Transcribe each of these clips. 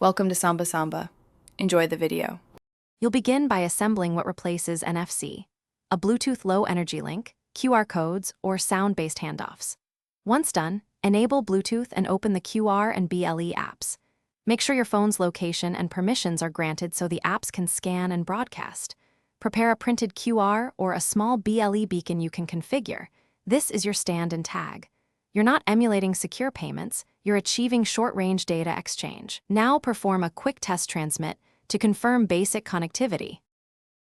Welcome to Samba Samba. Enjoy the video. You'll begin by assembling what replaces NFC, a Bluetooth low-energy link, QR codes, or sound-based handoffs. Once done, enable Bluetooth and open the QR and BLE apps. Make sure your phone's location and permissions are granted so the apps can scan and broadcast. Prepare a printed QR or a small BLE beacon you can configure. This is your stand and tag. You're not emulating secure payments, you're achieving short-range data exchange. Now perform a quick test transmit to confirm basic connectivity.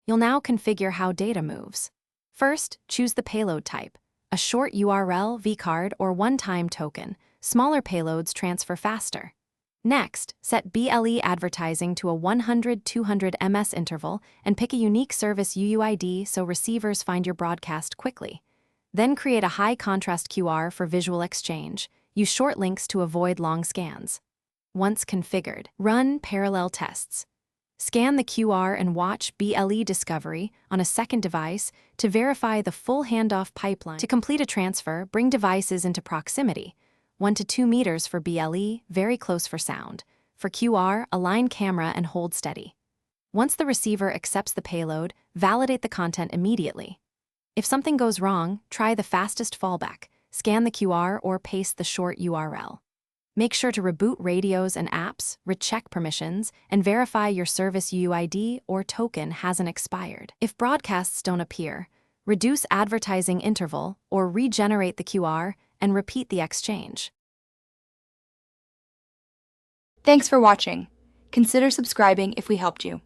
You'll now configure how data moves. First, choose the payload type, a short URL, vCard, or one-time token. Smaller payloads transfer faster. Next, set BLE advertising to a 100-200 ms interval and pick a unique service UUID so receivers find your broadcast quickly. Then create a high-contrast QR for visual exchange. Use short links to avoid long scans. Once configured, run parallel tests. Scan the QR and watch BLE discovery on a second device to verify the full handoff pipeline. To complete a transfer, bring devices into proximity. 1 to 2 meters for BLE, very close for sound. For QR, align camera and hold steady. Once the receiver accepts the payload, validate the content immediately. If something goes wrong, try the fastest fallback. Scan the QR or paste the short URL. Make sure to reboot radios and apps, recheck permissions, and verify your service UUID or token hasn't expired. If broadcasts don't appear, reduce advertising interval or regenerate the QR and repeat the exchange. Thanks for watching. Consider subscribing if we helped you.